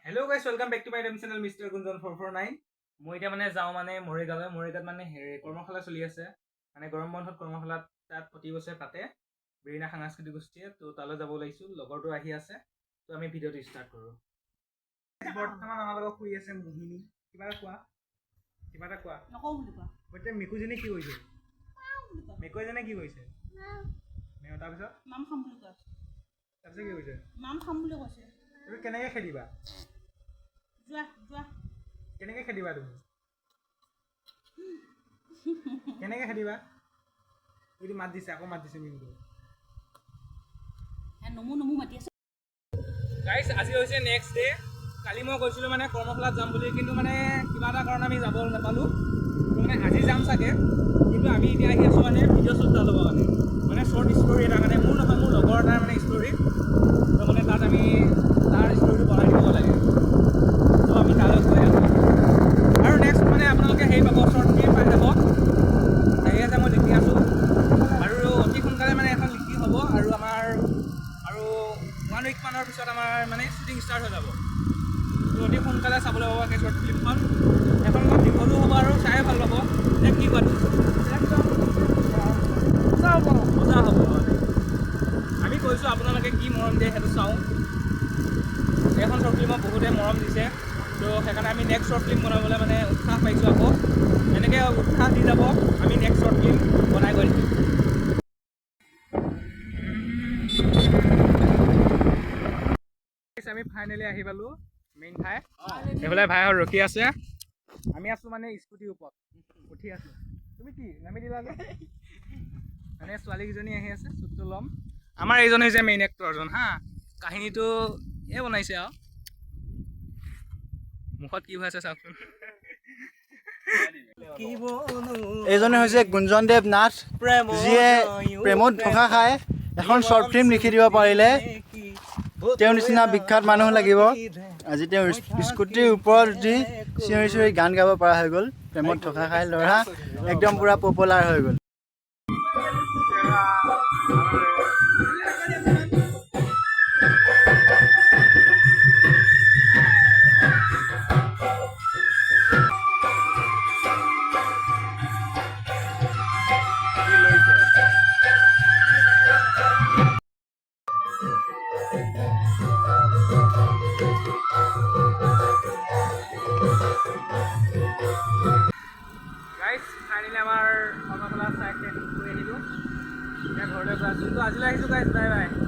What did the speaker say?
Hello guys, welcome back to my YouTube channel Mr. Gunjan 449. মই এতিয়া মানে যাওঁ মানে মৰিগাঁৱত মানে কৰ্মশালা চলি আছে মানে গৰম বন্ধত কৰ্মশালাত তাত প্ৰতি বছৰে পাতে ব্ৰিনা সাংস্কৃতিক গোষ্ঠীয়ে তো তালৈ যাব ওলাইছো লগৰটো আহি আছে তো আমি ভিডিঅ'টো ষ্টাৰ্ট কৰো বৰ্তমান আমাৰ লগত শুই আছে মোহিনী কিবা এটা কোৱা নকওঁ বুলি কোৱা বতে মিকুজনী কি হৈছে মিকুজনী কি হৈছে মেও তাৰপিছত নাম খাম বুলি কোৱা তাৰপিছত কি হৈছে নাম খাম বুলি কৈছে তুমি কেনেকৈ খেলিবা কেনেকৈ খেলিবা তুমি কেনেকৈ খেলিবা যদি মাত দিছে আকৌ মাত দিছে মিনটো নমু মাতি আছে গাইছ আজি হৈছে নেক্সট ডে কালি মই কৈছিলোঁ মানে কৰ্মশালাত যাম বুলি কিন্তু মানে কিবা এটা কাৰণ আমি যাব নাপালোঁ তো মানে আজি যাম চাগে কিন্তু আমি এতিয়া আহি আছোঁ মানে ভিডিঅ' শ্বুট এটা ল'বৰ কাৰণে মানে শ্বৰ্ট ষ্টৰি এটা কাৰণে মোৰ নহয় মোৰ লগৰ এটাৰ মানে ষ্টৰি তো মানে তাত আমি তাৰ ষ্টৰিটো বনাই দিব লাগে তো আমি তালৈ গৈ আছোঁ আৰু নেক্সট মানে আপোনালোকে হেৰি পাব শ্বৰ্ট ফিল্ম পাই যাব আহি আছে মই লিখি আছোঁ আৰু অতি সোনকালে মানে এখন লিখি হ'ব আৰু আমাৰ আৰু 1 উইক মানৰ পিছত আমাৰ মানে শ্বুটিং ষ্টাৰ্ট হৈ যাব তো অতি সোনকালে চাবলৈ পাব সেই শ্বৰ্ট ফিল্মখন এখন মই দীঘলো হ'ব আৰু চাই ভাল পাব যে কি পাতো মজা হ'ব আমি কৈছোঁ আপোনালোকে কি মৰম দিয়ে সেইটো চাওঁ এইখন শ্বৰ্ট ফিল্মত বহুতে মৰম দিছে তো সেইকাৰণে আমি নেক্সট শ্বৰ্ট ফিল্ম বনাবলৈ মানে উৎসাহ পাইছোঁ আকৌ এনেকৈ উৎসাহ দি যাব আমি নেক্সট শ্বৰ্ট ফিল্ম বনাই গৈ থাকিম আমি ফাইনেলি আহি পালোঁ মেইন ঠাই এইফালে ভাইহঁত ৰখি আছে আমি আছোঁ মানে স্কুটিৰ ওপৰত উঠি আছোঁ তুমি কি নামি দিলা মানে ছোৱালীকেইজনী আহি আছে চুটটো ল'ম আমাৰ এইজন হৈছে মেইন এক্টৰজন হা কাহিনীটো এই বনাইছে আৰু মুখত কি হৈ আছে চাওকচোন এইজনে হৈছে গুঞ্জনদেৱ নাথ যিয়ে প্ৰেমত ধোকা খাই এখন শ্বৰ্ট ফিল্ম লিখি দিব পাৰিলে তেওঁৰ নিচিনা বিখ্যাত মানুহ লাগিব আজি তেওঁ স্কুটিৰ ওপৰত উঠি চিঞৰি চিঞৰি গান গাব পৰা হৈ গ'ল প্ৰেমত ধোকা খাই ল'ৰা একদম পূৰা পপুলাৰ হৈ গ'ল ফাইনেলি আমাৰ কৰ্মশালা চাই শেষ কৰি আহিলোঁ এতিয়া ঘৰলৈ গৈ আছোঁ কিন্তু আজিলৈ আহিছোঁ গাইছ বাই বাই